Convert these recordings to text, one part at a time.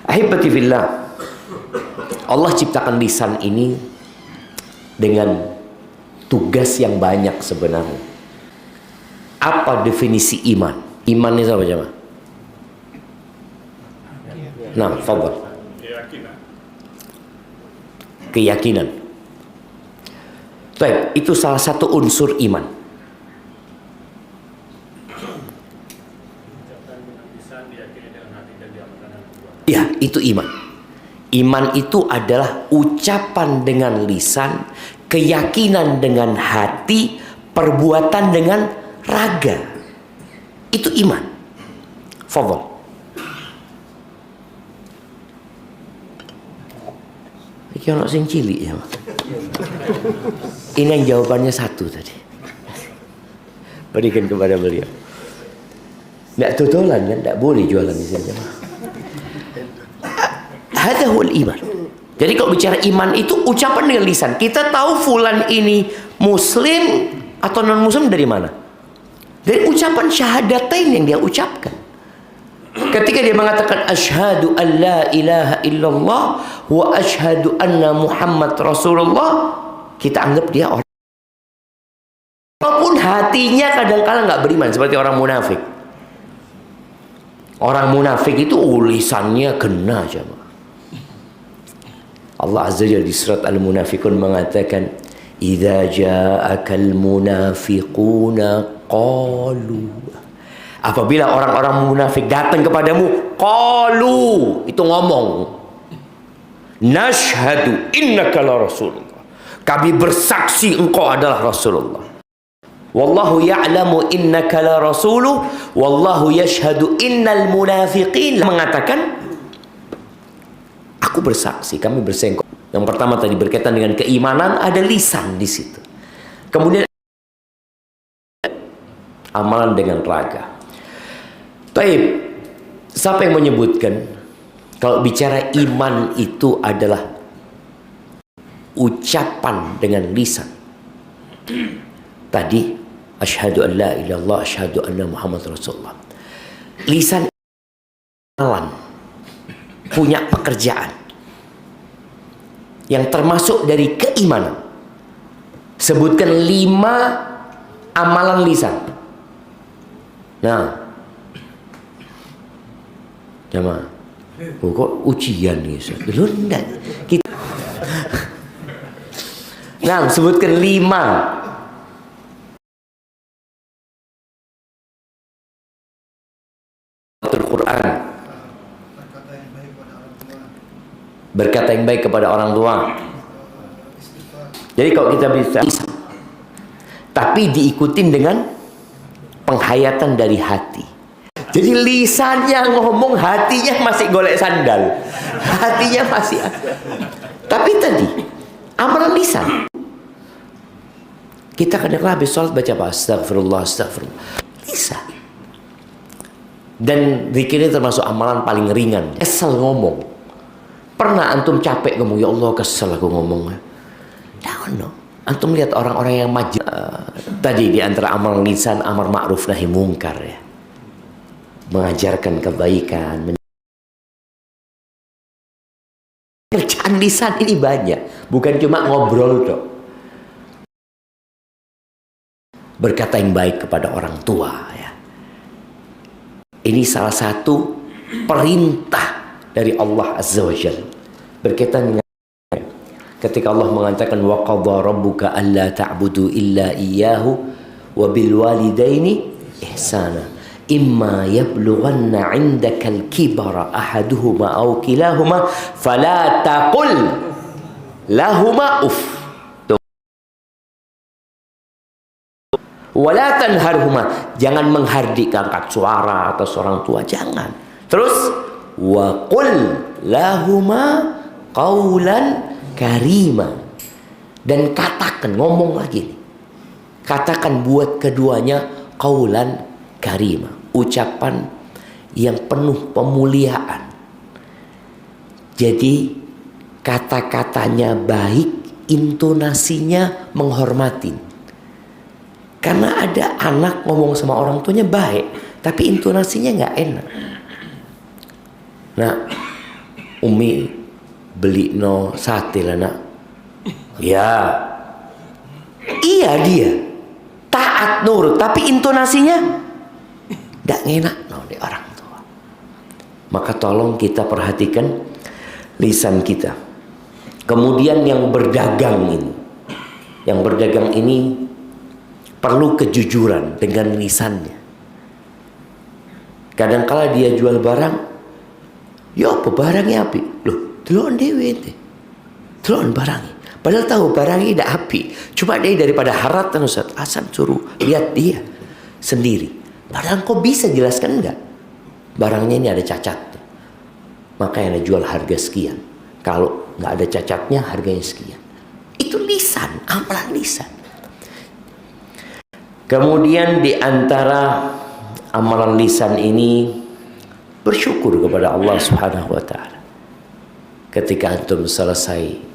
Ahibati fillah, Allah ciptakan lisan ini dengan tugas yang banyak sebenarnya. Apa definisi iman? Iman itu apa jemaah? Nah, fadhal. Keyakinan. Baik, itu salah satu unsur iman. Ya, itu iman. Iman itu adalah ucapan dengan lisan, keyakinan dengan hati, perbuatan dengan raga. Itu iman. Fadhal. Iki ono sing cilik ya. Ini yang jawabannya satu tadi. Berikan kepada beliau. Tidak totolan kan, tidak boleh jualan di sini. Hadahul iman. Jadi kalau bicara iman itu ucapan dengan lisan. Kita tahu fulan ini muslim atau non muslim dari mana? Dari ucapan syahadatain yang dia ucapkan. Ketika dia mengatakan asyhadu an la ilaha illallah wa asyhadu anna Muhammad Rasulullah, kita anggap dia orang. Walaupun hatinya kadang-kala nggak beriman seperti orang munafik. Orang munafik itu lisannya kena aja. Allah Azza wa Jalla di surat Al-Munafiqun mengatakan idza ja'akal munafiquna qalu, apabila orang-orang munafik datang kepadamu, qalu, itu ngomong, nashhadu innaka la rasulullah, kami bersaksi engkau adalah Rasulullah, wallahu ya'lamu innaka la rasuluh wallahu yashhadu innal munafiqin, mengatakan aku bersaksi, kami bersaksi. Yang pertama tadi berkaitan dengan keimanan, ada lisan di situ. Kemudian amalan dengan raga. Taib, siapa yang menyebutkan kalau bicara iman itu adalah ucapan dengan lisan? Tadi asyhadu an la ilaha illallah asyhadu anna Muhammad Rasulullah. Lisan amalan, punya pekerjaan yang termasuk dari keimanan. Sebutkan 5 amalan lisan. Nah, jamaah, kok ujian nih? Belum enggak. Kita. Nah, sebutkan 5. Al-Quran. Berkata yang baik kepada orang tua. Jadi kalau kita bisa, tapi diikutin dengan penghayatan dari hati. Jadi lisannya ngomong, hatinya masih golek sandal, hatinya masih. Tapi tadi amalan lisan. Kita kadang-kadang habis sholat baca apa? Astagfirullah, astagfirullah. Lisan. Dan zikirnya termasuk amalan paling ringan. Kesel ngomong. Pernah antum capek ngomong, ya Allah kesel aku ngomong. Jangan no. Antum lihat orang-orang yang maju. Tadi di antara amal lisan, amar ma'ruf nahi mungkar ya. Mengajarkan kebaikan. Kerjaan lisan ini banyak. Bukan cuma ngobrol dok. Berkata yang baik kepada orang tua ya. Ini salah satu perintah dari Allah Azza wa Jalla. Berkaitan dengan ketika Allah mengatakan wa qadha rabbuka alla ta'budu illa iyyahu wa bil walidaini ihsana imma yablughanna 'indaka al-kibara ahaduhuma aw kilahuma fala taqul lahuma uff wa la tanharhuma, jangan menghardik, angkat suara atas orang tua, jangan. Terus wa qul lahuma qaulan karima, dan katakan, ngomong lagi nih, katakan buat keduanya qaulan karima, ucapan yang penuh pemuliaan. Jadi kata-katanya baik, intonasinya menghormatin. Karena ada anak ngomong sama orang tuanya baik, tapi intonasinya nggak enak. Nah, Umi beli no sate lah nak. Ya, iya dia taat nurut, tapi intonasinya tidak enak no di orang tua. Maka tolong kita perhatikan lisan kita. Kemudian yang berdagang ini perlu kejujuran dengan lisannya. Kadang-kala dia jual barang, ya apa barangnya api? Loh, delok dhewe teh. Delok barangnya. Padahal tahu barangnya tidak api. Cuma dia daripada haratan Ustaz, Hasan suruh lihat dia sendiri. Padahal kau bisa jelaskan enggak? Barangnya ini ada cacat. Makanya jual harga sekian. Kalau nggak ada cacatnya harganya sekian. Itu lisan, amalan lisan. Kemudian di antara amalan lisan ini bersyukur kepada Allah Subhanahu wa taala. Ketika antum selesai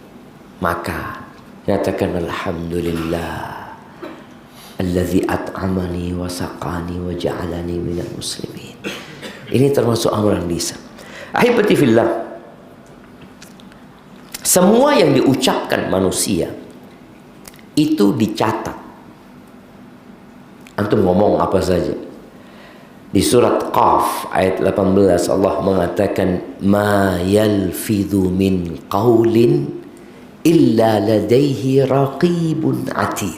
makan, nyatakan alhamdulillah allazi at'amani wa saqani wa ja'alani minal muslimin. Ini termasuk amalan lisan. Ahibati fillah, semua yang diucapkan manusia itu dicatat. Antum ngomong apa saja. Di surat Qaf ayat 18 Allah mengatakan ma yalfidhu min qaulin illa ladaihi raqibun atid.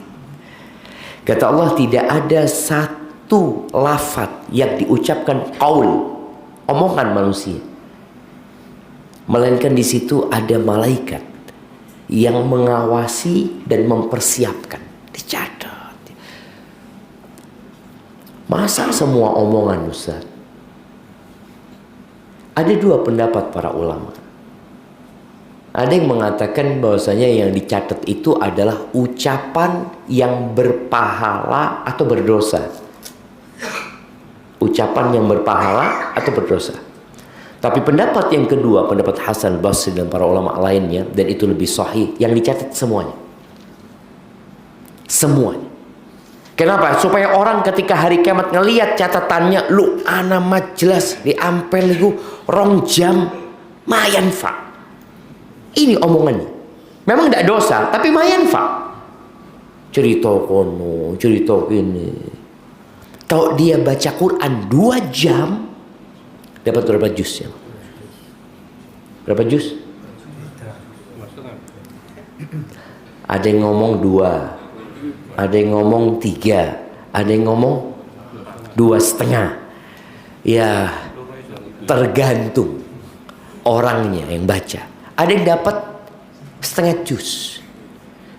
Kata Allah, tidak ada satu lafaz yang diucapkan qaul, omongan manusia, melainkan di situ ada malaikat yang mengawasi dan mempersiapkan, dicatat. Masa semua omongan Ustaz? Ada dua pendapat para ulama. Ada yang mengatakan bahwasanya yang dicatat itu adalah ucapan yang berpahala atau berdosa. Ucapan yang berpahala atau berdosa. Tapi pendapat yang kedua, pendapat Hasan Basri dan para ulama lainnya, dan itu lebih sahih, yang dicatat semuanya. Semuanya. Kenapa? Supaya orang ketika hari kiamat ngelihat catatannya, lu ana mah jelas diampel iku 2 jam mayan fa. Ini omongannya. Memang tidak dosa, tapi mayan fa. Cerita kono, cerita ini. Kalau dia baca Quran 2 jam, dapat berapa juz ya? Berapa juz? Ada yang ngomong 2. Ada yang ngomong 3, ada yang ngomong 2,5. Ya, tergantung orangnya yang baca. Ada yang dapat setengah juz.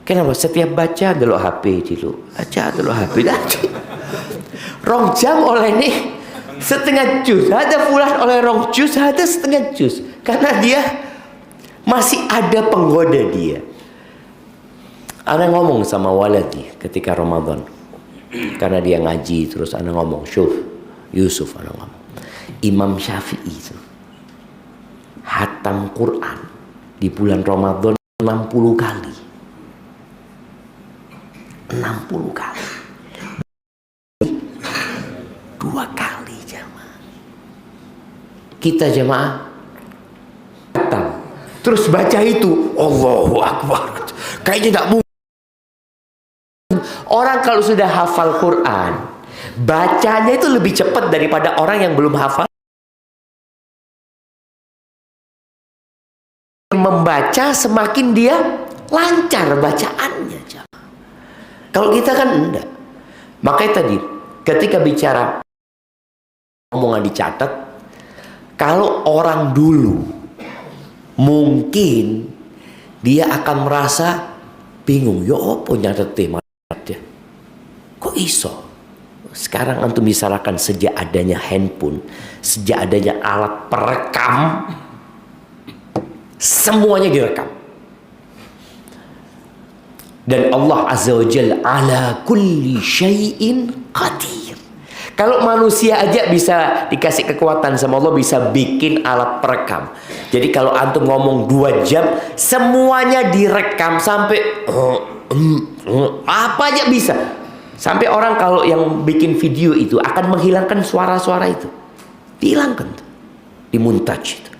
Kenapa? Setiap baca delok HP dulu, baca delok HP tadi. 2 jam oleh nih setengah juz. Ada pula oleh 2 juz, ada setengah juz. Karena dia masih ada penggoda dia. Ana ngomong sama waladi ketika Ramadan, karena dia ngaji terus ana ngomong, Syuf, Yusuf, ana ngomong, Imam Syafi'i itu hatam Quran di bulan Ramadan 60 kali. 60 kali. 2 kali jamaah. Kita jamaah hatam. Terus baca itu, Allahu Akbar. Kayaknya tidak mungkin. Orang kalau sudah hafal Quran, bacanya itu lebih cepat daripada orang yang belum hafal. Membaca semakin dia lancar bacaannya. Kalau kita kan enggak. Makanya tadi ketika bicara omongan dicatat, kalau orang dulu mungkin dia akan merasa bingung, ya apa nyatet tema dia? Kok iso? Sekarang antum bicarakan sejak adanya handphone, sejak adanya alat perekam, semuanya direkam. Dan Allah Azza wa Jalla ala kulli syai'in qadir. Kalau manusia aja bisa dikasih kekuatan sama Allah, bisa bikin alat perekam. Jadi kalau antum ngomong 2 jam, semuanya direkam sampai apa aja bisa. Sampai orang kalau yang bikin video itu akan menghilangkan suara-suara itu. Dihilangkan tuh. Dimontaj itu.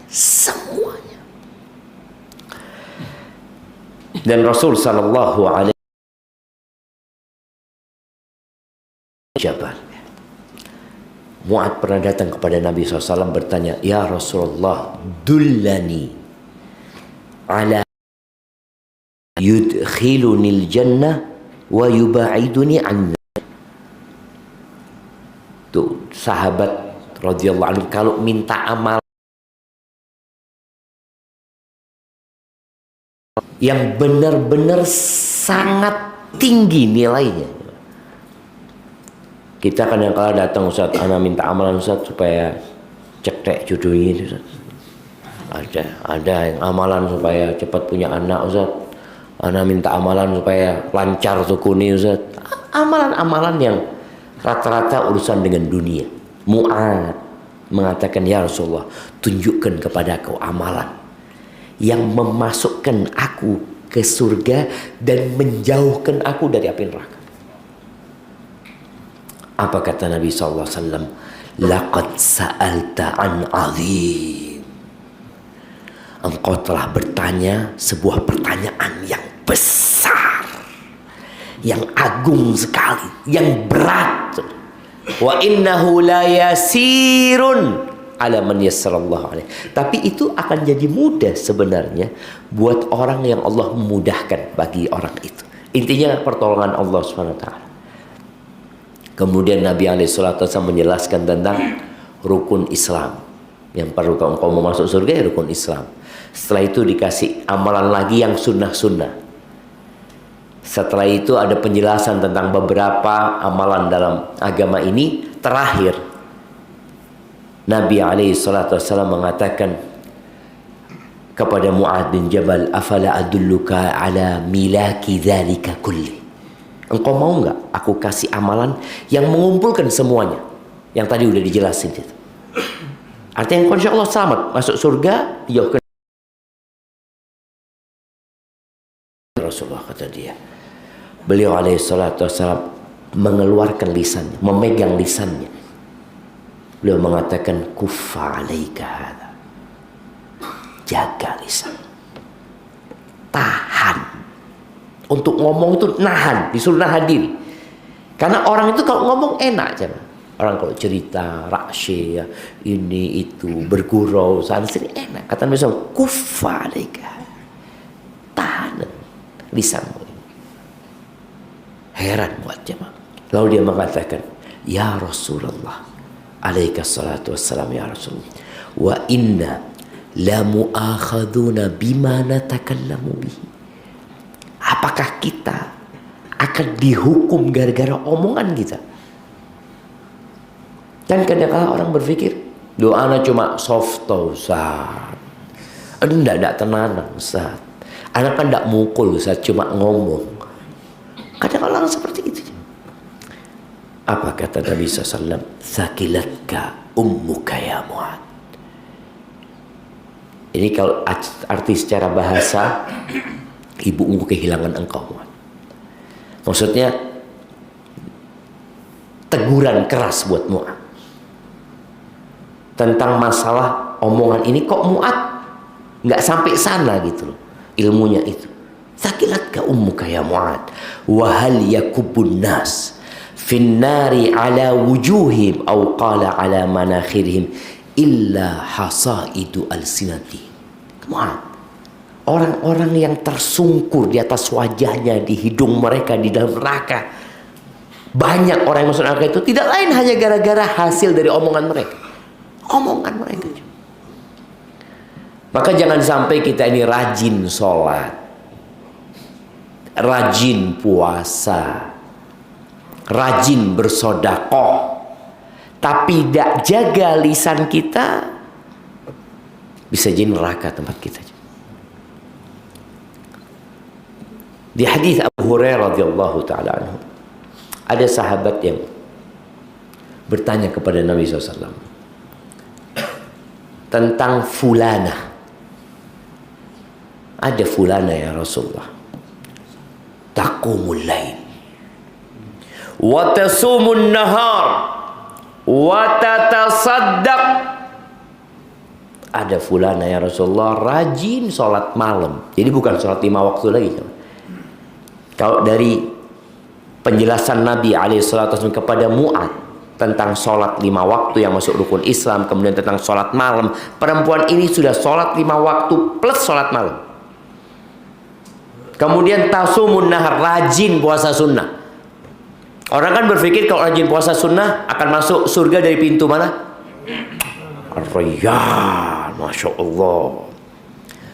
semuanya. Dan Rasul sallallahu alaihi Jabal. Mu'ad pernah datang kepada Nabi SAW bertanya, "Ya Rasulullah, dullani ala yudkhilunil jannah wa yuba'iduni an." Tuh sahabat radhiyallahu anhu kalau minta amal yang benar-benar sangat tinggi nilainya. Kita kadang-kala datang, Ustaz, ana minta amalan Ustaz supaya cetek jodoh ini, Ustaz. Ada yang amalan supaya cepat punya anak, Ustaz. Ana minta amalan supaya lancar tukuni, Ustaz. Amalan-amalan yang rata-rata urusan dengan dunia. Mu'ad mengatakan, "Ya Rasulullah, tunjukkan kepadaku amalan yang memasukkan aku ke surga dan menjauhkan aku dari api neraka." Apa kata Nabi SAW? "Laqad sa'alta an azim." Engkau telah bertanya sebuah pertanyaan yang besar, yang agung sekali, yang berat. Wa innahu la yasirun ala man yassarallahu alaih. Tapi itu akan jadi mudah sebenarnya buat orang yang Allah memudahkan bagi orang itu. Intinya pertolongan Allah SWT. Kemudian Nabi SAW menjelaskan tentang rukun Islam. Yang perlu kalau engkau mau masuk surga ya rukun Islam. Setelah itu dikasih amalan lagi yang sunnah-sunnah. Setelah itu ada penjelasan tentang beberapa amalan dalam agama ini. Terakhir Nabi SAW mengatakan kepada Mu'ad bin Jabal, "Afala adulluka ala milaki dzalika kulli." Engkau mau nggak aku kasih amalan yang mengumpulkan semuanya yang tadi udah dijelasin itu. Artinya insya Allah selamat masuk surga, dijauhkan. Rasulullah kata dia, beliau alaihissalatu wassalam mengeluarkan lisannya, memegang lisannya. Beliau mengatakan, "Kuffa alaika hadza." Jaga lisan. Tahan. Untuk ngomong itu nahan, disuruh nahan diri. Karena orang itu kalau ngomong enak aja. Orang kalau cerita, rakshe, ya, ini itu, bergurau, sana sini enak. Kata Nabi SAW, "Kuffa alaika." Tahan lisanmu. Heran buat jemaah. Lalu dia mengatakan, "Ya Rasulullah, alaika salatu wassalam ya Rasulullah. Wa inna la mu'akhaduna bima natakallamu bihi." Apakah kita akan dihukum gara-gara omongan kita? Dan kadang-kadang orang berpikir, doanya cuma soft Ustaz. Enggak tenanan Ustaz. Anak kan enggak mukul Ustaz, cuma ngomong. Kadang-kadang seperti itu. Apa kata Nabi SAW? "Sakilatka ummuka ya Mu'ad." Ini kalau arti secara bahasa, ibumu kehilangan engkau. Maksudnya teguran keras buat Mu'ad tentang masalah omongan ini. Kok Mu'ad nggak sampai sana gitu loh ilmunya itu. Sakilatka ummuka ya Mu'ad wa hal yakubun nas fin nari ala wujuhim aw qala ala manakhirihim illa hasaidu alsinati. Mu'ad, orang-orang yang tersungkur di atas wajahnya, di hidung mereka, di dalam neraka. Banyak orang yang masuk neraka itu tidak lain hanya gara-gara hasil dari omongan mereka. Omongan mereka. Maka jangan sampai kita ini rajin sholat, rajin puasa, rajin bersodakoh, tapi tidak jaga lisan kita, bisa jadi neraka tempat kita. Di hadis Abu Hurairah radhiyallahu taala anhu, ada sahabat yang bertanya kepada Nabi SAW tentang fulana. Ada fulana ya Rasulullah, taqumul lail wa tasumun nahar wa tatasaddaq ada fulana ya Rasulullah rajin sholat malam. Jadi bukan sholat 5 waktu lagi. Kalau dari penjelasan Nabi SAW kepada Mu'ad tentang sholat 5 waktu yang masuk rukun Islam, kemudian tentang sholat malam, perempuan ini sudah sholat 5 waktu plus sholat malam. Kemudian tasumun nahar, rajin puasa sunnah. Orang kan berpikir kalau rajin puasa sunnah akan masuk surga dari pintu mana? Ar-Rayyan, Masya Allah.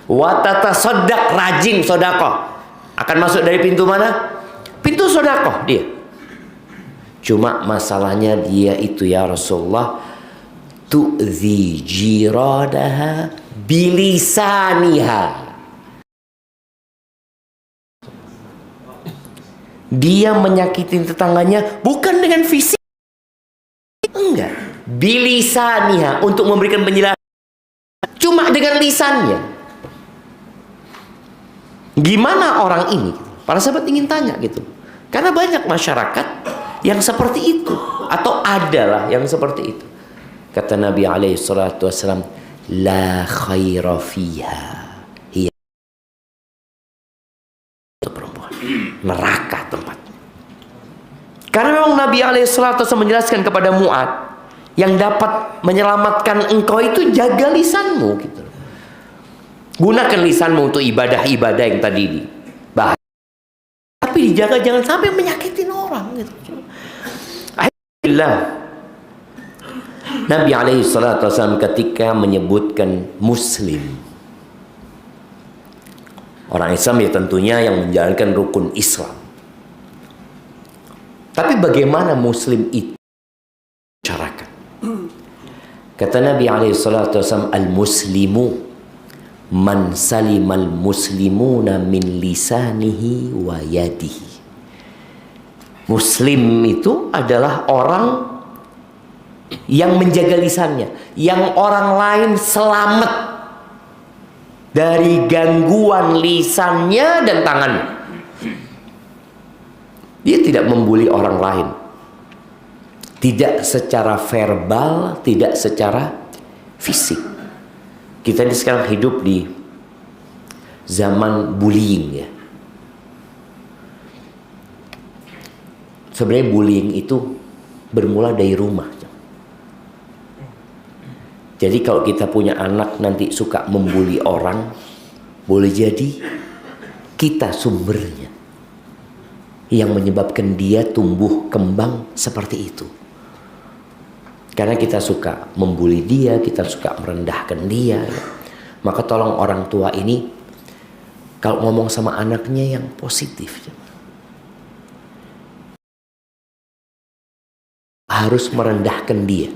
Wa tatasaddaq, rajin sodakoh, akan masuk dari pintu mana? Pintu sodakoh dia. Cuma masalahnya dia itu ya Rasulullah, tu'zi jiradaha bilisaniha. Dia menyakitin tetangganya bukan dengan fisik, enggak, bilisaniha, untuk memberikan penjelasan, cuma dengan lisannya. Gimana orang ini? Para sahabat ingin tanya gitu, karena banyak masyarakat yang seperti itu, atau adalah yang seperti itu. Kata Nabi SAW, la khaira fiha, hiya, itu perempuan neraka tempatnya. Karena memang Nabi SAW menjelaskan kepada Mu'ad, yang dapat menyelamatkan engkau itu jaga lisanmu gitu. Gunakan lisanmu untuk ibadah-ibadah yang tadi dibahas, tapi dijaga jangan sampai menyakitin orang gitu. Alhamdulillah, Nabi SAW ketika menyebutkan muslim, orang Islam ya tentunya yang menjalankan rukun Islam. Tapi bagaimana muslim itu masyarakat? Kata Nabi SAW, al-muslimu man salimal muslimuna min lisanihi wa yadihi. Muslim itu adalah orang yang menjaga lisannya, yang orang lain selamat dari gangguan lisannya dan tangannya. Dia tidak membuli orang lain, tidak secara verbal, tidak secara fisik. Kita ini sekarang hidup di zaman bullying ya. Sebenarnya bullying itu bermula dari rumah. Jadi kalau kita punya anak nanti suka membuli orang, boleh jadi kita sumbernya yang menyebabkan dia tumbuh kembang seperti itu. Karena kita suka membuli dia, kita suka merendahkan dia ya. Maka tolong orang tua ini kalau ngomong sama anaknya yang positif, harus merendahkan dia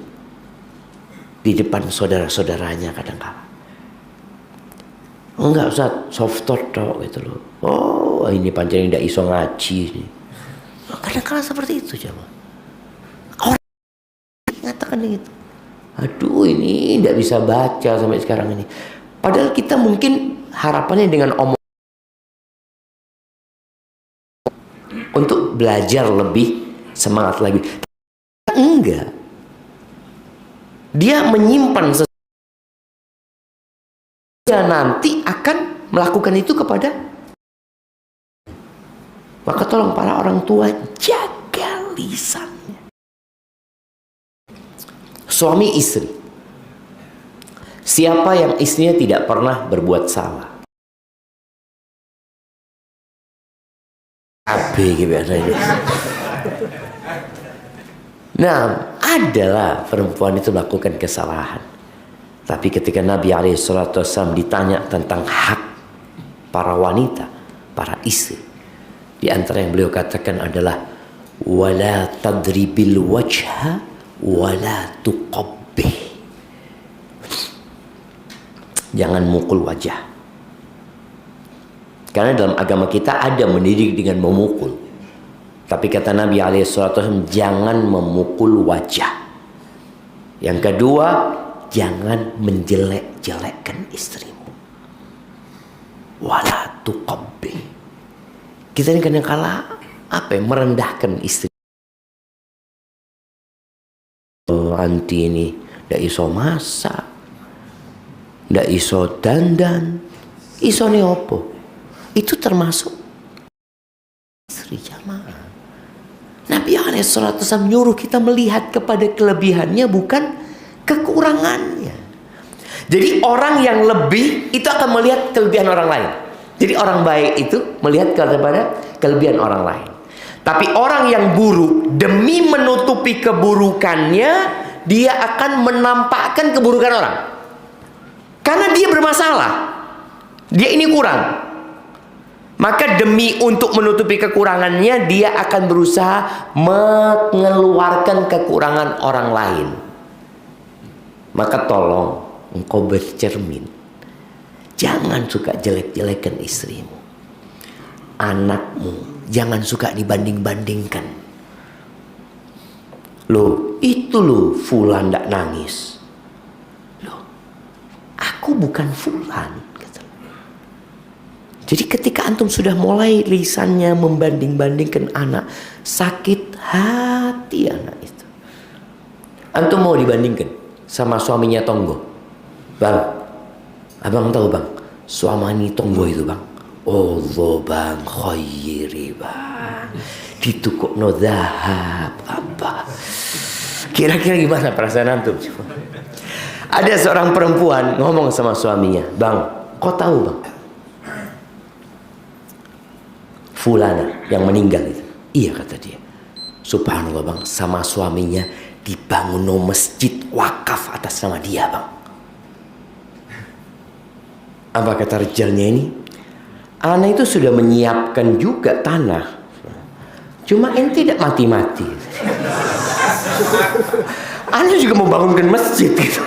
di depan saudara-saudaranya kadang-kala. Enggak usah soft talk gitu loh. Oh ini pancen tidak iso ngaji nih. Kadang-kala seperti itu coba. Orang ngatakan gitu. Aduh ini tidak bisa baca sampai sekarang ini. Padahal kita mungkin harapannya dengan omong untuk belajar lebih semangat lagi. Enggak. Dia menyimpan sesuatu, dia nanti akan melakukan itu kepada. Maka tolong para orang tua jaga lisannya. Suami istri, siapa yang istrinya tidak pernah berbuat salah? Abe gimana ini? Nah, adalah perempuan itu melakukan kesalahan. Tapi ketika Nabi SAW ditanya tentang hak para wanita, para istri, di antara yang beliau katakan adalah wala tadribil wajha wala tuqabbih. Jangan mukul wajah. Karena dalam agama kita ada mendidik dengan memukul. Tapi kata Nabi SAW, jangan memukul wajah. Yang kedua, jangan menjelek-jelekkan istrimu. Wala tuqabbih. Kita ini kadang-kala apa ya, merendahkan istri. Oh, anti ini tidak iso masak. ndak iso dandan, iso ne opo? Itu termasuk istri jamaah. Nabi SAW nyuruh kita melihat kepada kelebihannya, bukan kekurangannya. Jadi orang yang lebih itu akan melihat kelebihan orang lain. Jadi orang baik itu melihat kepada kelebihan orang lain. Tapi orang yang buruk, demi menutupi keburukannya, dia akan menampakkan keburukan orang. Karena dia bermasalah, dia ini kurang. Maka demi untuk menutupi kekurangannya, dia akan berusaha mengeluarkan kekurangan orang lain. Maka tolong engkau bercermin, jangan suka jelek-jelekan istrimu, anakmu, jangan suka dibanding-bandingkan. Loh, itu loh fulan ndak nangis. Loh, aku bukan fulan. Jadi ketika antum sudah mulai lisannya membanding-bandingkan anak, sakit hati anak itu. Antum mau dibandingkan sama suaminya Tonggo. Bang, abang tahu bang, suami Tonggo itu bang, Allah bang, khairi bang, ditukukno zahab apa. Kira-kira gimana perasaan antum? Ada seorang perempuan ngomong sama suaminya, bang, kau tahu bang, fulana yang meninggal itu. Iya kata dia. Subhanallah bang, sama suaminya dibangun masjid wakaf atas nama dia bang. Apa kata rijalnya ini? Ana itu sudah menyiapkan juga tanah, cuma ente tidak mati-mati. Ana juga mau bangunkan masjid gitu.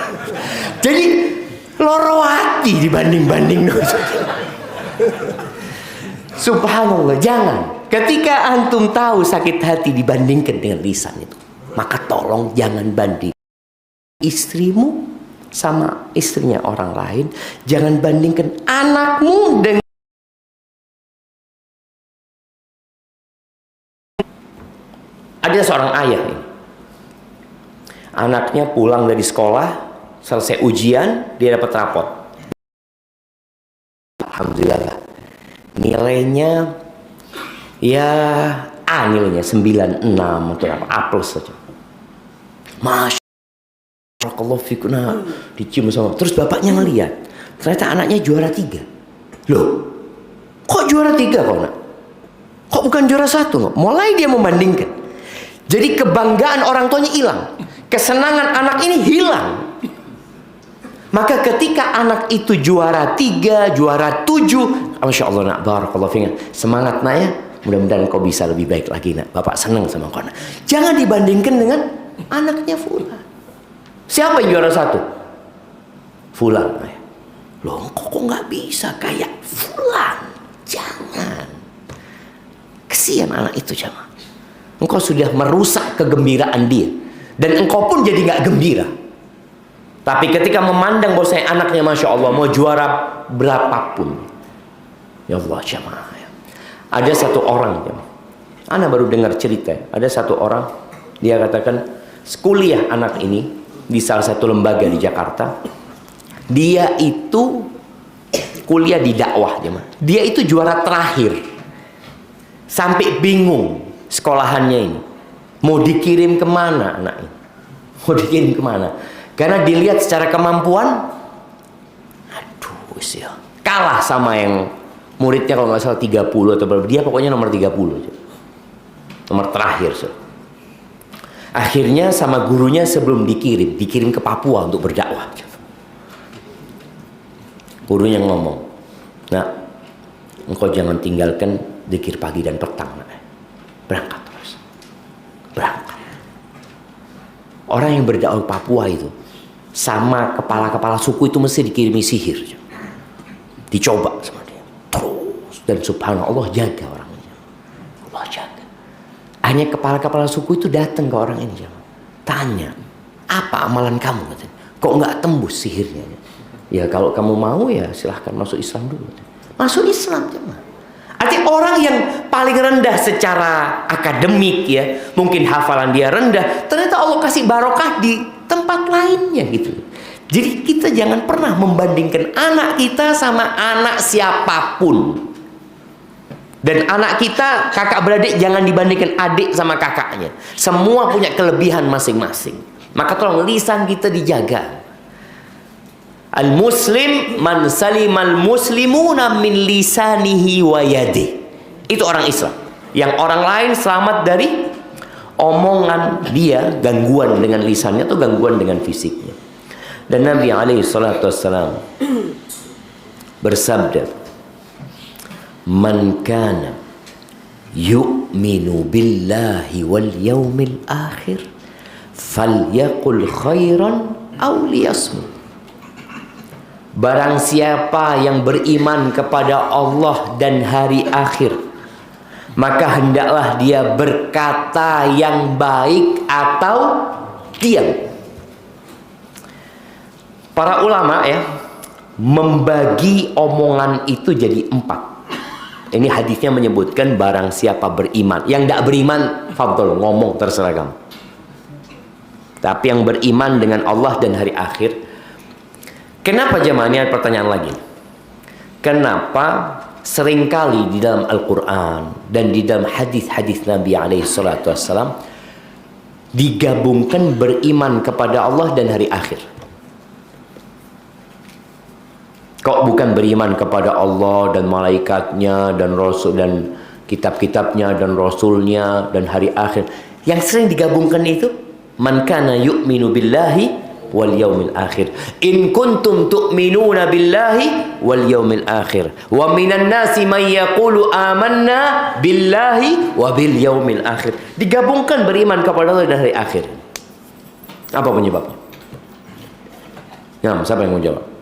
Jadi loro hati dibanding-banding. Subhanallah, jangan. Ketika antum tahu sakit hati dibandingkan dengan lisan itu, maka tolong jangan banding istrimu sama istrinya orang lain. Jangan bandingkan anakmu dengan ada seorang ayah ini. Anaknya pulang dari sekolah, selesai ujian, dia dapat rapot. Alhamdulillah. Nilainya ya A, nilainya 96 atau apa, A plus saja. Masya Allah fikuna, dicium sama. Terus bapaknya ngeliat, ternyata anaknya juara 3. Loh, kok juara 3 kok nak? Kok bukan juara 1? Mulai dia membandingkan. Jadi kebanggaan orang tuanya hilang, kesenangan anak ini hilang. Maka ketika anak itu juara 3, juara 7, Masya Allah nak, barakallahu fiik, semangat nak ya, mudah-mudahan kau bisa lebih baik lagi nak, bapak senang sama kau nak. Jangan dibandingkan dengan anaknya fulan. Siapa yang juara 1? Fulan. Loh, kok nggak bisa kayak fulan? Jangan. Kesian anak itu jamaah. Engkau sudah merusak kegembiraan dia, dan engkau pun jadi nggak gembira. Tapi ketika memandang bahwa saya anaknya Masya Allah mau juara berapapun, ya Allah jamaah. Ada satu orang, Ana baru dengar cerita, ada satu orang, dia katakan kuliah anak ini di salah satu lembaga di Jakarta. Dia itu kuliah di dakwah, dia itu juara terakhir, sampai bingung sekolahannya ini mau dikirim kemana anak ini, mau dikirim kemana. Karena dilihat secara kemampuan, aduh sih, kalah sama yang muridnya kalau nggak salah 30 atau berapa. Dia pokoknya nomor 30, nomor terakhir. Akhirnya sama gurunya sebelum dikirim ke Papua untuk berdakwah. Gurunya ngomong, nah, engkau jangan tinggalkan zikir pagi dan petang, berangkat terus, berangkat. Orang yang berdakwah Papua itu sama kepala-kepala suku itu mesti dikirimi sihir, dicoba sama dia terus, dan subhanallah jaga orangnya, Allah jaga. Hanya kepala-kepala suku itu datang ke orang ini, tanya, apa amalan kamu? Kok nggak tembus sihirnya? Ya kalau kamu mau ya silahkan masuk Islam dulu. Masuk Islam, artinya orang yang paling rendah secara akademik ya, mungkin hafalan dia rendah, ternyata Allah kasih barokah di tempat lainnya gitu. Jadi kita jangan pernah membandingkan anak kita sama anak siapapun. Dan anak kita, kakak beradik, jangan dibandingkan adik sama kakaknya. Semua punya kelebihan masing-masing. Maka tolong lisan kita dijaga. Al-muslim man salimal muslimuna min lisanihi wa yadihi. Itu orang Islam. Yang orang lain selamat dari omongan dia, gangguan dengan lisannya atau gangguan dengan fisiknya. Dan Nabi SAW bersabda, man kana yu'minu billahi wal yawmil akhir falyaqul khairan aw liyasmut. Barang siapa yang beriman kepada Allah dan hari akhir, maka hendaklah dia berkata yang baik atau diam. Para ulama ya membagi omongan itu jadi 4. Ini hadisnya menyebutkan barang siapa beriman. Yang tidak beriman, fadl, ngomong terserah kamu. Tapi yang beriman dengan Allah dan hari akhir. Kenapa jemaah? Ini pertanyaan lagi. Kenapa seringkali di dalam Al-Quran dan di dalam hadis-hadis Nabi SAW digabungkan beriman kepada Allah dan hari akhir? Kok bukan beriman kepada Allah dan malaikatnya dan rasul dan kitab-kitabnya dan rasulnya dan hari akhir? Yang sering digabungkan itu man kana yu'minu billahi wal yaumil akhir. In kuntum tu'minuna billahi wal yaumil akhir. Wa minan nasi man yaqulu amanna billahi wa bil yaumil akhir. Digabungkan beriman kepada Allah dan hari akhir. Apa penyebabnya? Ya, siapa yang mau jawab?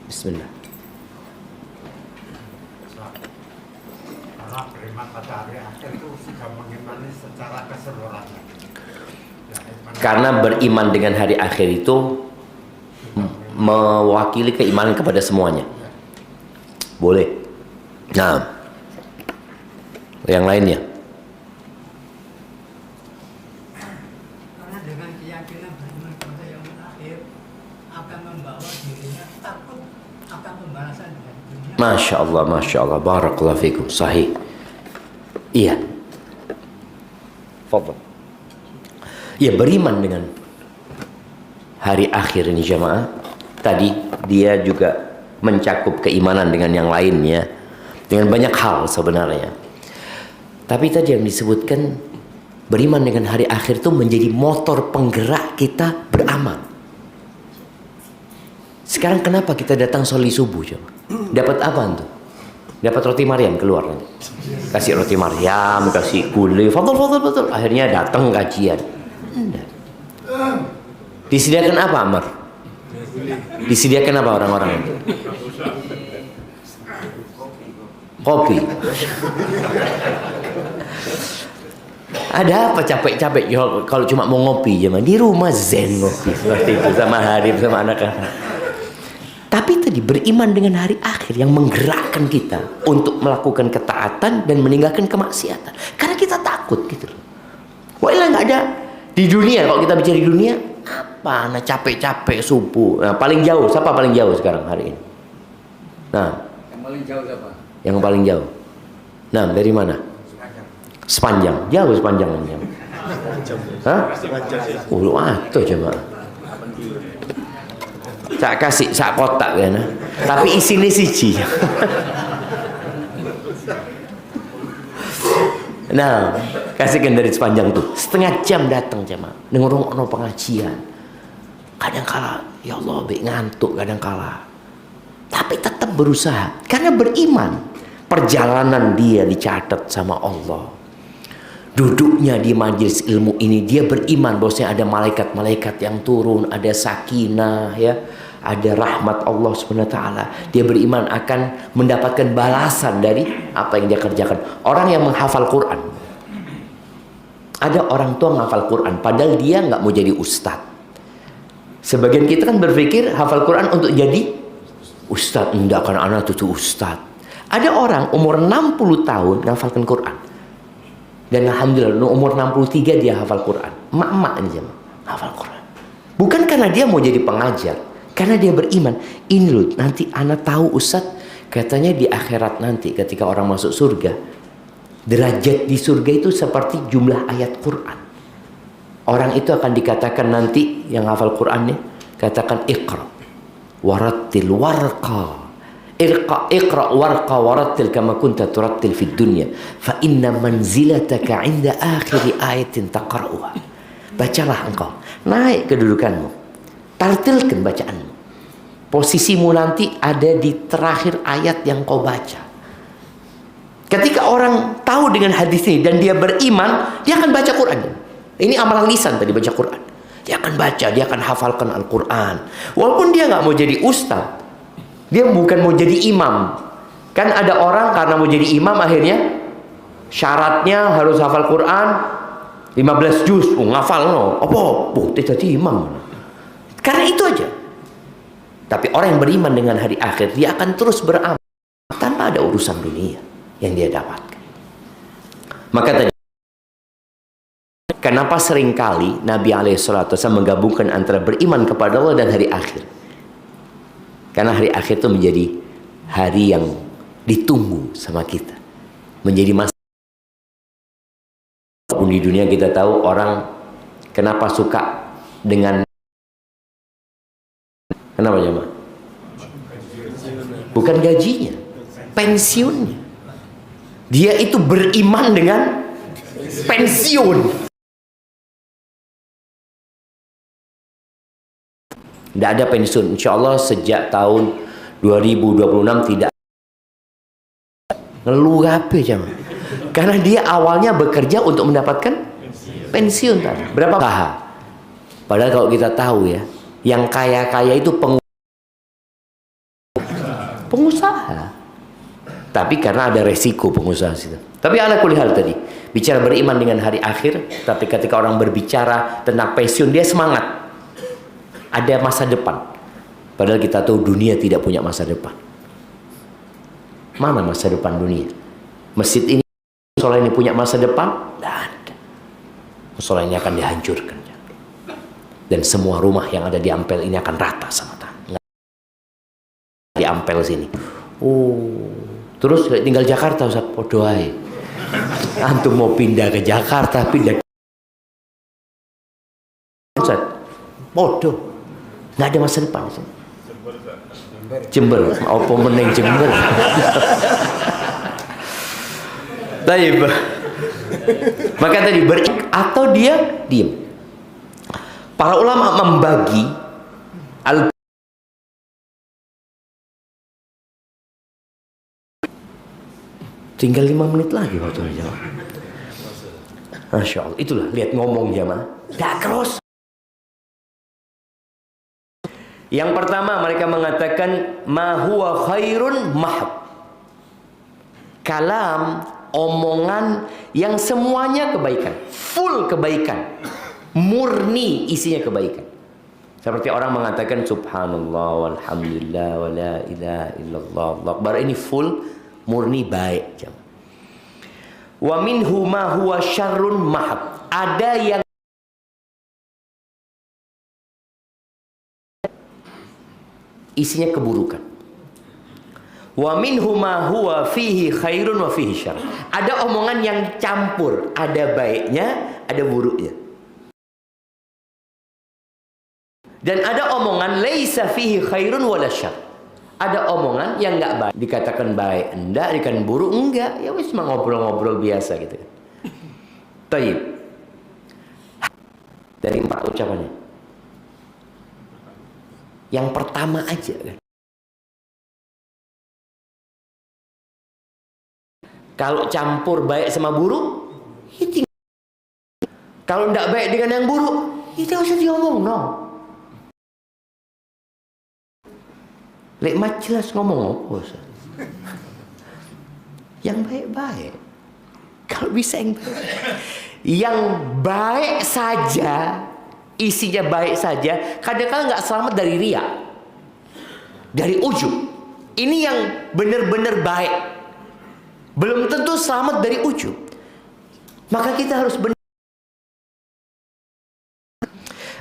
Bismillah. Karena beriman pada hari akhir itu sudah mengimani secara keseluruhan. Karena beriman dengan hari akhir itu mewakili keimanan kepada semuanya. Boleh. Nah, yang lainnya. Karena dengan keyakinan beriman kepada yang akhir akan membawa dirinya takut akan pembalasan dari dunia. Masya Allah, Masya Allah. Barakallahu fikum. Sahih. Iya. Fadhal. Ya, beriman dengan hari akhir ini jamaah. Tadi dia juga mencakup keimanan dengan yang lainnya, dengan banyak hal sebenarnya. Tapi tadi yang disebutkan beriman dengan hari akhir itu menjadi motor penggerak kita beramal. Sekarang kenapa kita datang sholat subuh coba? Dapat apa tuh? Dapat roti Maryam keluar nanti. Kasih roti Maryam, kasih gulai, fadl. Akhirnya datang kajian. Disediakan apa Amar? Disediakan apa orang-orang itu? Kopi. Ada apa capek-capek kalau cuma mau ngopi aja, di rumah zen ngopi seperti itu sama Harif sama anak-anak. Tapi tadi beriman dengan hari akhir yang menggerakkan kita untuk melakukan ketaatan dan meninggalkan kemaksiatan. Karena kita takut gitu loh. Wah, nggak ada di dunia. Kalau kita bicara di dunia, apa? Nah, capek-capek subuh. Nah, paling jauh siapa paling jauh sekarang hari ini? Nah, Yang paling jauh siapa? yang paling jauh. Nah, dari mana? Sepanjang. Jauh sepanjang. Hah? Lu atuh coba. Sak kasih sak kotak kan. Tapi isine siji. Nah, kasihkan dari sepanjang tuh. Setengah jam datang jemaah. Ngerungokno pengajian. Kadang kala ya Allah be ngantuk kadang kala. Tapi tetap berusaha karena beriman. Perjalanan dia dicatat sama Allah. Duduknya di majelis ilmu ini dia beriman bahwasanya ada malaikat-malaikat yang turun, ada sakinah ya, ada rahmat Allah Subhanahu wa taala. Dia beriman akan mendapatkan balasan dari apa yang dia kerjakan. Orang yang menghafal Quran. Ada orang tua menghafal Quran padahal dia nggak mau jadi ustadz. Sebagian kita kan berpikir hafal Quran untuk jadi ustadz, enggak, karena anak itu ustadz. Ada orang umur 60 tahun menghafalkan Quran. Dan alhamdulillah umur 63 dia hafal Quran. Emak-emak aja hafal Quran. Bukan karena dia mau jadi pengajar, karena dia beriman. Ini loh, nanti anak tahu Ustadz, katanya di akhirat nanti ketika orang masuk surga, derajat di surga itu seperti jumlah ayat Quran. Orang itu akan dikatakan nanti yang hafal Qurannya, katakan iqra warattil warqa. Iqra warqa warattil kama kunta turattil fid dunya fa inna manzilataka 'inda akhir ayatin taqra'uha. Bacalah engkau, naik kedudukanmu, tartilkan bacaanmu. Posisimu nanti ada di terakhir ayat yang kau baca. Ketika orang tahu dengan hadis ini dan dia beriman, dia akan baca Quran. Ini amalan lisan tadi, baca Quran. Dia akan baca, dia akan hafalkan Al-Quran. Walaupun dia nggak mau jadi ustaz, dia bukan mau jadi imam. Kan ada orang karena mau jadi imam akhirnya syaratnya harus hafal Quran 15 juz. Ngafal no. Apa? Jadi imam. Karena itu aja. Tapi orang yang beriman dengan hari akhir, dia akan terus beramal tanpa ada urusan dunia yang dia dapatkan. Maka tadi, kenapa seringkali Nabi SAW menggabungkan antara beriman kepada Allah dan hari akhir? Karena hari akhir itu menjadi hari yang ditunggu sama kita. Menjadi masa. Di dunia kita tahu orang kenapa suka dengan, kenapa ya, Ma? Bukan gajinya, pensiunnya. Dia itu beriman dengan pensiun. Tidak ada pensiun. Insya Allah sejak tahun 2026 tidak. Ngeluh apa jam? Karena dia awalnya bekerja untuk mendapatkan pensiun tadi. Berapa usaha? Padahal kalau kita tahu ya, yang kaya-kaya itu pengusaha. Tapi karena ada resiko pengusaha situ. Tapi ala kulli hal tadi, bicara beriman dengan hari akhir, tapi ketika orang berbicara tentang pensiun, dia semangat. Ada masa depan. Padahal kita tahu dunia tidak punya masa depan. Mana masa depan dunia? Masjid ini, musola ini punya masa depan? Tidak ada. Musola ini akan dihancurkan. Dan semua rumah yang ada di Ampel ini akan rata sama tanah. Di Ampel sini. Oh, terus tinggal Jakarta, Ustaz. Podo ae. Antum mau pindah ke Jakarta, pindah Ustaz. Podo. Nggak ada masa depan. Jember. Apa meneng Jember? Baik. Maka tadi atau dia diam. Para ulama membagi tinggal 5 menit lagi waktunya. Masya Allah. Itulah, lihat ngomong jamaah. Gak cross. Yang pertama mereka mengatakan ma huwa khairun mahab. Kalam, omongan yang semuanya kebaikan, full kebaikan, murni isinya kebaikan. Seperti orang mengatakan subhanallah walhamdulillah wala ilaha illallah Allahu akbar, ini full murni baik. Wa minhu ma huwa syarrun mahab. Ada yang isinya keburukan. Wa minhu ma huwa fihi khairun wa fihi syarr. Ada omongan yang campur, ada baiknya, ada buruknya. Dan ada omongan laisa fihi khairun wala syarr. Ada omongan yang enggak baik, dikatakan baik enggak, dikatakan buruk enggak, ya wis ngobrol-ngobrol biasa gitu kan. Taib. Dari 4 ucapannya. Yang pertama aja kan. Kalau campur baik sama buruk, itu. Kalau tidak baik dengan yang buruk, itu harus diomong, no. Lek mat jelas ngomong apa? Yang baik-baik. Kalau bisa yang baik. Yang baik saja, isinya baik saja, kadang-kadang nggak selamat dari riya, dari ujub. Ini yang benar-benar baik, belum tentu selamat dari ujub. Maka kita harus benar.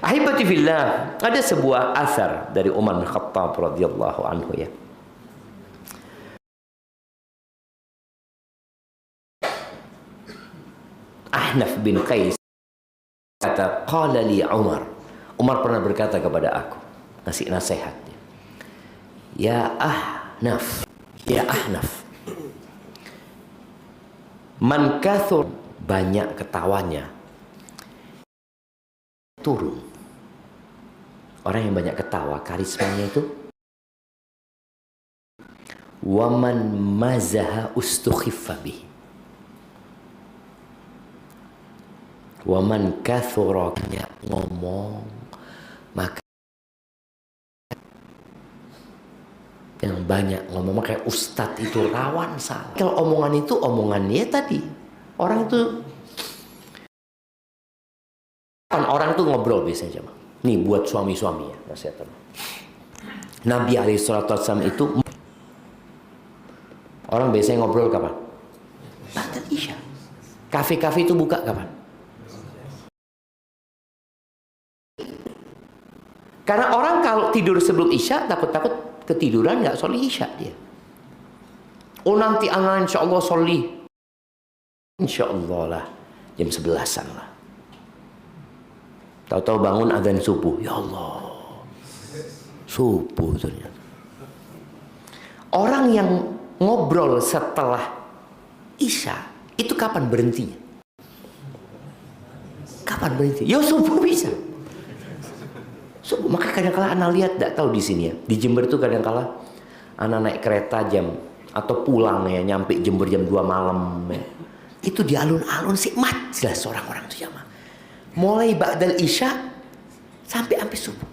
Ahibati fillah, ada sebuah asar dari Umar bin Khattab radhiyallahu anhu ya. Ahnaf bin Qais kata, qala li Umar. Umar pernah berkata kepada aku, ngasih nasihat. Ya Ahnaf, ya Ahnaf. Man kathur, banyak ketawanya, turun. Orang yang banyak ketawa, karismanya itu. Waman mazaha ustukhiffa bih. Waman kathura, banyak ngomong, maka yang banyak ngomong, makanya ustadz itu rawan salah. Kalau omongan itu omongannya tadi, orang itu kan orang itu ngobrol biasanya. Nih buat suami-suami ya, nasihat. Nabi SAW itu orang biasanya ngobrol kapan? Ba'da Isya. Kafe-kafe itu buka kapan? Karena orang kalau tidur sebelum Isya takut-takut ketiduran, nggak sholih Isya dia. Oh nanti anak insya Allah sholih, insya Allah lah jam 11-an lah. Tahu-tahu bangun adzan subuh, ya Allah, subuh ternyata. Orang yang ngobrol setelah Isya itu kapan berhentinya? Kapan berhenti? Ya subuh bisa. Subuh. Maka kadang-kala anak lihat, tidak tahu di sini ya, di Jember itu kadang-kala anak naik kereta jam atau pulang ya, nyampe Jember jam 2 malam ya. Itu di alun-alun sih mat jelas orang-orang itu jamaah. Mulai ba'dal Isya sampai subuh.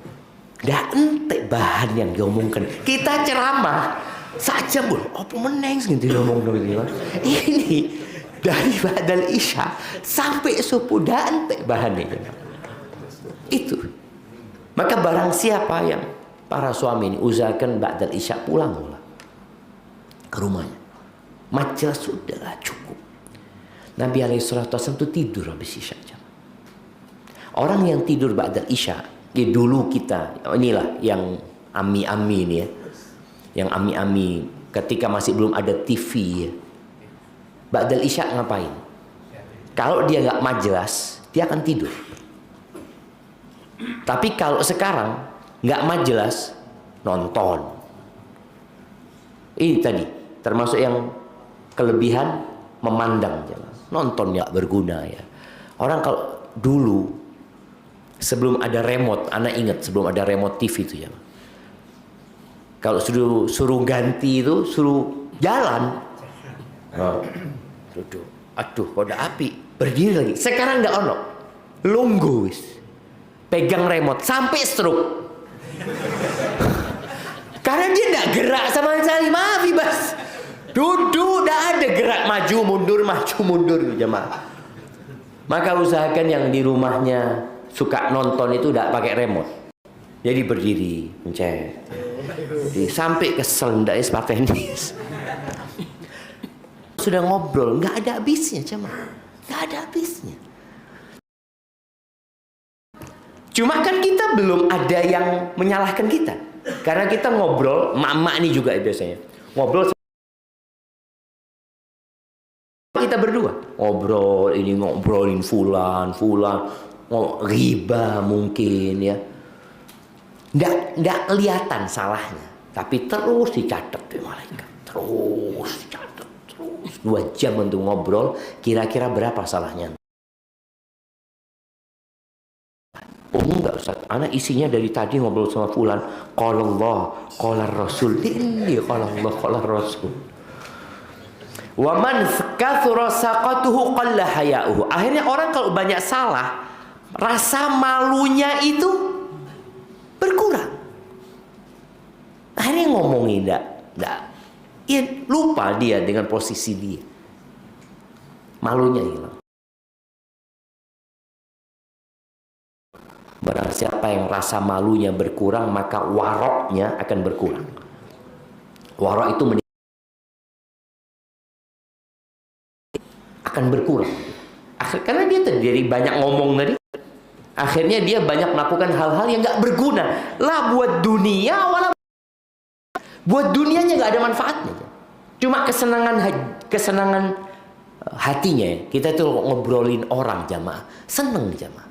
Nggak ente bahan yang diomongkan. Kita ceramah saja bul, apa meneng gitu ngomong gitu. Ini dari ba'dal Isya sampai subuh nggak ente bahannya. Itu. Maka barang siapa yang para suami ini usahakan ba'dal Isya pulang ke rumahnya. Majelis sudahlah cukup. Nabi SAW itu tidur habis Isya. Orang yang tidur ba'dal Isya, ya dulu kita, inilah yang ami-ami ini ya. Yang ami-ami ketika masih belum ada TV ya. Ba'dal Isya ngapain? Kalau dia nggak majelis, dia akan tidur. Tapi kalau sekarang nggak majelis, nonton. Ini tadi termasuk yang kelebihan memandang, nonton nggak berguna ya. Orang kalau dulu sebelum ada remote, anak ingat sebelum ada remote TV itu ya. Kalau suruh ganti itu, suruh jalan. Oh, duduk. Aduh, kode api, berdiri lagi. Sekarang nggak ono, lunggu wis. Pegang remote sampai stroke. Karena dia nggak gerak sama sekali, maaf Ibas. Duduk, nggak ada gerak maju mundur jemaah. Maka usahakan yang di rumahnya suka nonton itu tidak pakai remote. Jadi berdiri, mencet. Sampai kesel, tidak tenis. Sudah ngobrol, nggak ada habisnya, cuma nggak ada habisnya. Cuma kan kita belum ada yang menyalahkan kita, karena kita ngobrol, emak-emak ini juga biasanya ngobrol. Kita berdua ngobrol, ini ngobrolin fulan, riba mungkin ya. Nggak kelihatan salahnya, tapi terus dicatat di malaikat, terus dicatat, terus 2 jam untuk ngobrol, kira-kira berapa salahnya? Oh enggak Ustaz, anak isinya dari tadi ngobrol sama fulan, qala Allah, qala Rasul, ini qala Allah, qala Rasul. Wa man kathura saqatuhu qalla haya'uhu. Akhirnya orang kalau banyak salah, rasa malunya itu berkurang. Akhirnya ngomongin enggak. Ya, lupa dia dengan posisi dia. Malunya hilang. Barang siapa yang rasa malunya berkurang, maka waroknya akan berkurang. Warok itu akan berkurang. Karena dia dari banyak ngomong tadi, Akhirnya dia banyak melakukan hal-hal yang nggak berguna. Lah buat dunia, wala buat dunianya nggak ada manfaatnya. Cuma kesenangan hatinya. Kita tuh ngobrolin orang jamaah, seneng jamaah,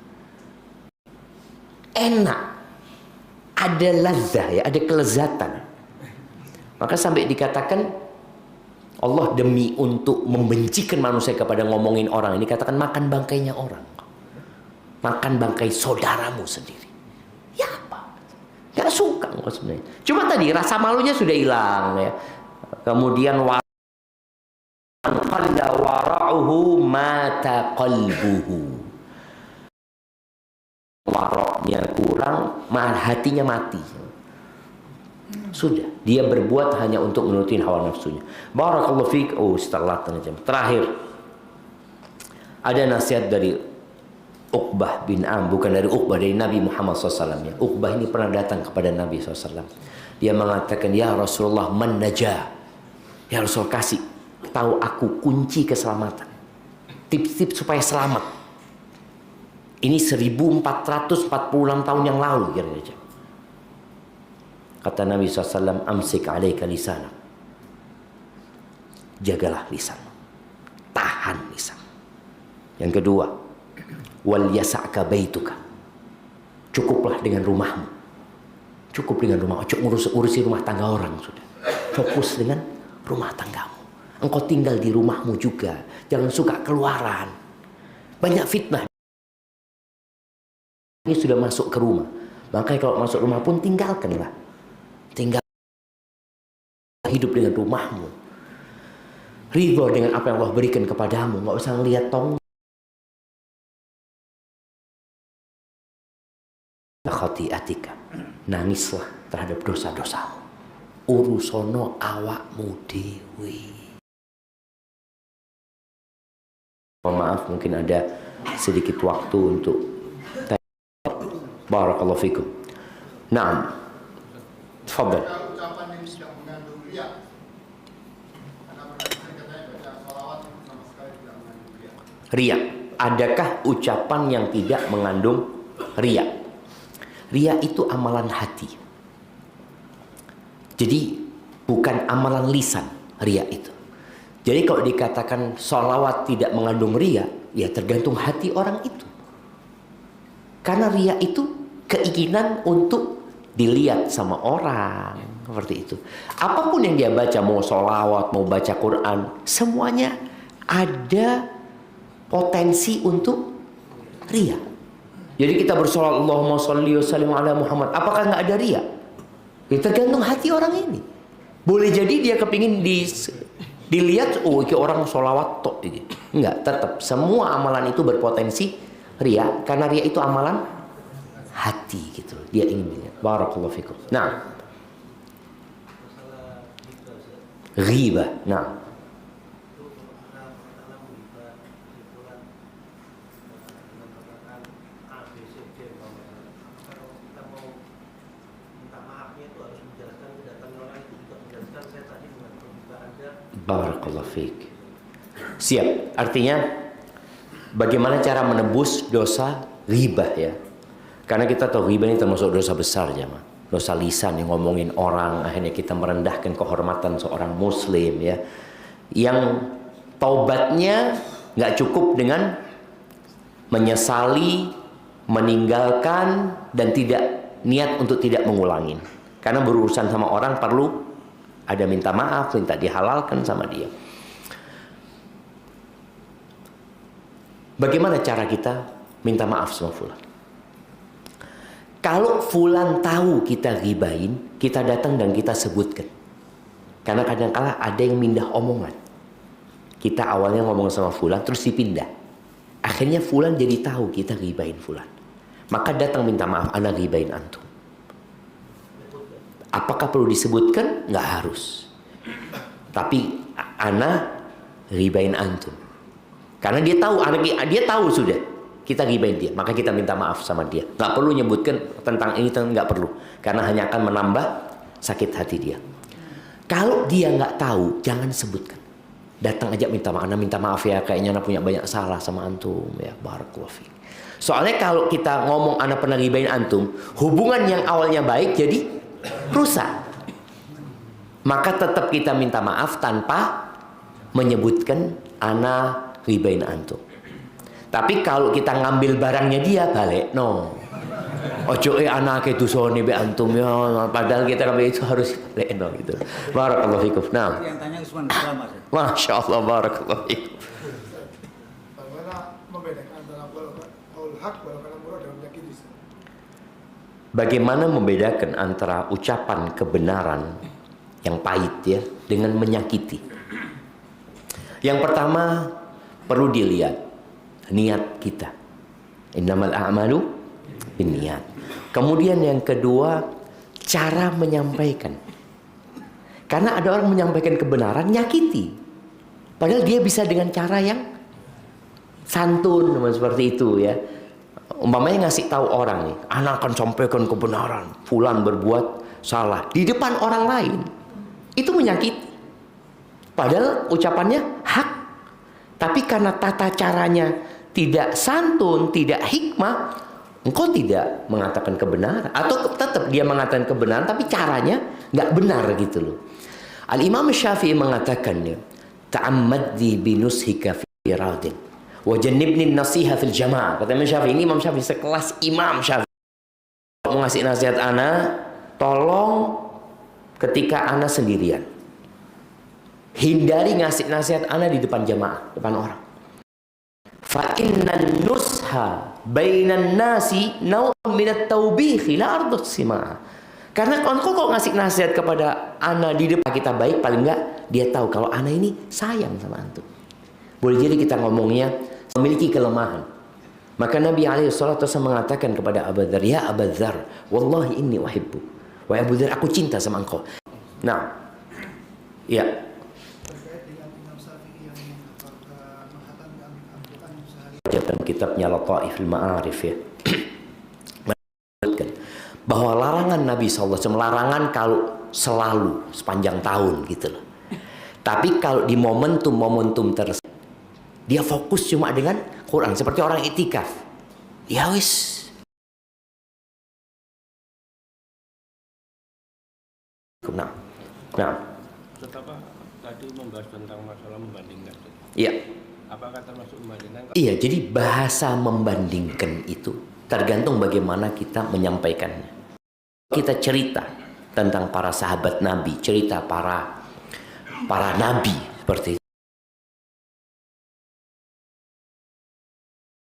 enak, ada lazah ya, ada kelezatan. Maka sampai dikatakan Allah demi untuk membencikan manusia kepada ngomongin orang ini, katakan makan bangkainya orang, makan bangkai saudaramu sendiri. Ya apa? Gak suka sebenarnya. Cuma tadi rasa malunya sudah hilang ya. Kemudian wara'uhu mata qalbuhu. Waroknya kurang, hatinya mati. Sudah, dia berbuat hanya untuk menuruti hawa nafsunya. Barakallahu fiik. Setelah jam. Terakhir, ada nasihat dari Uqbah bin Am, bukan dari Uqbah, dari Nabi Muhammad SAW ya. Uqbah ini pernah datang kepada Nabi SAW. Dia mengatakan, ya Rasulullah, man najah. Ya Rasul, kasih tahu aku kunci keselamatan, tips-tips supaya selamat. Ini 1446 tahun yang lalu kira-kira. Kata Nabi SAW, amsik alaika lisanak. Jagalah lisan, tahan lisan. Yang kedua, wal yasa'ka baituka. Cukuplah dengan rumahmu. Cukup dengan rumah. Urusi rumah tangga orang sudah. Fokus dengan rumah tanggamu. Engkau tinggal di rumahmu juga. Jangan suka keluaran. Banyak fitnah. Ini sudah masuk ke rumah. Makanya kalau masuk rumah pun tinggalkanlah. Tinggal hidup dengan rumahmu. Ridho dengan apa yang Allah berikan kepadamu. Nggak usah ngelihat tong. Khati'atika. Nangislah terhadap dosa-dosamu. Urusono awakmu dewi. Maaf, mungkin ada sedikit waktu untuk barakallahu fikum. Naam. Tafadhal. Ucapan yang tidak mengandung riya. Karena katanya baca sholawat itu sama sekali tidak mengandung riya. Riya. Adakah ucapan yang tidak mengandung riya? Riya itu amalan hati. Jadi bukan amalan lisan riya itu. Jadi kalau dikatakan sholawat tidak mengandung riya, ya tergantung hati orang itu. Karena riya itu keinginan untuk dilihat sama orang, seperti itu. Apapun yang dia baca, mau sholawat, mau baca Quran, semuanya ada potensi untuk riya. Jadi kita bersolat Allahumma sholli wa sallim ala Muhammad, apakah nggak ada riya? Ya, tergantung hati orang ini. Boleh jadi dia kepingin dilihat, oh ini orang sholawat tok gitu. Enggak, tetap semua amalan itu berpotensi riya, karena riya itu amalan hati gitu. Dia ingin dilihat. Barakallahu fikum. Nah, ghibah. Nah, barakallahu fiik. Siap. Artinya bagaimana cara menebus dosa ghibah ya? Karena kita tahu ghibah ini termasuk dosa besar jemaah. Dosa lisan yang ngomongin orang, akhirnya kita merendahkan kehormatan seorang muslim ya. Yang taubatnya nggak cukup dengan menyesali, meninggalkan dan tidak niat untuk tidak mengulangin. Karena berurusan sama orang perlu ada minta maaf, minta dihalalkan sama dia. Bagaimana cara kita minta maaf sama fulan? Kalau fulan tahu kita ghibahin, kita datang dan kita sebutkan. Karena kadang-kala ada yang mindah omongan. Kita awalnya ngomong sama fulan, terus dipindah. Akhirnya fulan jadi tahu kita ghibahin fulan. Maka datang minta maaf, ana ghibahin antum. Apakah perlu disebutkan? Nggak harus. Tapi ana ghibahin antum. Karena dia tahu, dia tahu sudah kita ghibahin dia, maka kita minta maaf sama dia. Nggak perlu nyebutkan tentang ini, nggak perlu. Karena hanya akan menambah sakit hati dia. Kalau dia nggak tahu, jangan sebutkan. Datang aja minta maaf. Ana minta maaf ya, kayaknya ana punya banyak salah sama antum ya. Barakallahu fiik. Soalnya kalau kita ngomong ana pernah ribain antum, hubungan yang awalnya baik jadi rusak. Maka tetap kita minta maaf tanpa menyebutkan ana ribain antum. Tapi kalau kita ngambil barangnya dia, balik no. Ojo anak itu sone be antum ya, padahal kita ngambil itu harus balik no gitu. Barakallahu fikum. Nah. Yang tanya Usman Salama. Masya Allah, barakallahu fikum. Bagaimana membedakan antara qaul haq wal kalam murad dalam menyakiti? Bagaimana membedakan antara ucapan kebenaran yang pahit ya dengan menyakiti? Yang pertama perlu dilihat niat kita. Innamal a'malu binniyat. Kemudian yang kedua cara menyampaikan. Karena ada orang menyampaikan kebenaran nyakiti. Padahal dia bisa dengan cara yang santun seperti itu ya. Umpamanya ngasih tahu orang nih, anak akan sampaikan kebenaran, fulan berbuat salah di depan orang lain. Itu menyakiti. Padahal ucapannya hak. Tapi karena tata caranya tidak santun, tidak hikmah, engkau tidak mengatakan kebenaran. Atau tetap dia mengatakan kebenaran, tapi caranya nggak benar gitu loh. Al-Imam Syafi'i mengatakannya, ta'ammaddi binushika fi iradin wa jannibni nasiha fil jamaah. Kata Imam Syafi'i, ini Imam Syafi'i sekelas Imam Syafi'i. Mau ngasih nasihat ana, tolong ketika ana sendirian. Hindari ngasih nasihat ana di depan jamaah, depan orang. Fa innan nusha bainan nasi naw'un min at-taubih la ardut simaa. Karena kalau ngasih nasihat kepada ana di depan kita baik, paling enggak dia tahu kalau ana ini sayang sama antum. Boleh jadi kita ngomongnya memiliki kelemahan. Maka Nabi SAW mengatakan kepada Abu Dzar, ya Abu Dzar, wallahi inni uhibbu. Wahai Abu Dzar, aku cinta sama engkau. Nah, ya. Terkait dengan Imam Syafi'i yang menghatamkan Al-Quran sehari. Dalam kitabnya Lataiful Ma'arif ya. Bahwa larangan Nabi SAW, larangan kalau selalu sepanjang tahun gitu loh. Tapi kalau di momentum-momentum tersebut dia fokus cuma dengan Quran, seperti orang itikaf. Ya wis. Nah. Apa tadi membahas tentang masalah membandingkan. Iya. Apakah termasuk membandingkan? Iya, jadi bahasa membandingkan itu tergantung bagaimana kita menyampaikannya. Kita cerita tentang para sahabat Nabi, cerita para nabi seperti itu.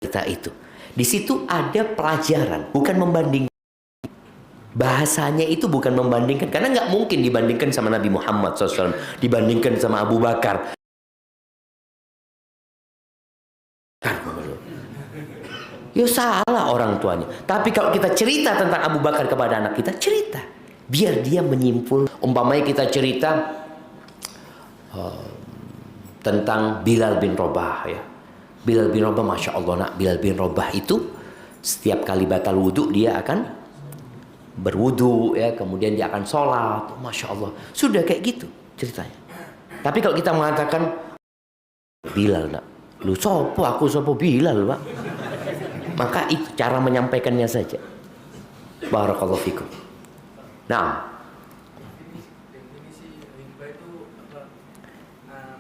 Kita itu. Di situ ada pelajaran, bukan membandingkan. Bahasanya itu bukan membandingkan, karena nggak mungkin dibandingkan sama Nabi Muhammad SAW, dibandingkan sama Abu Bakar. Ya salah orang tuanya. Tapi kalau kita cerita tentang Abu Bakar kepada anak kita, cerita. Biar dia menyimpul. Umpamanya kita cerita tentang Bilal bin Rabah ya. Bilal bin Rabah, Masya Allah nak, Bilal bin Rabah itu setiap kali batal wudhu dia akan berwudhu ya. Kemudian dia akan sholat. Masya Allah. Sudah kayak gitu ceritanya. Tapi kalau kita mengatakan Bilal nak, lu sopo, aku sopo Bilal pak. Maka itu cara menyampaikannya saja. Barakallahu fikum. Nah, definisi riba itu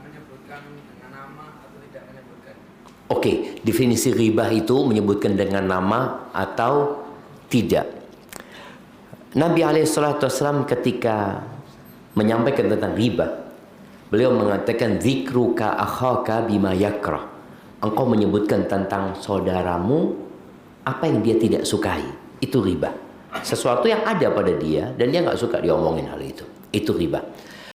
menyebutkan dengan nama atau tidak menyebutkan? Oke, definisi riba itu menyebutkan dengan nama atau tidak. Nabi SAW ketika menyampaikan tentang riba, beliau mengatakan dzikruka akhaka bima yakrah. Engkau menyebutkan tentang saudaramu apa yang dia tidak sukai, itu riba. Sesuatu yang ada pada dia dan dia nggak suka diomongin hal itu riba.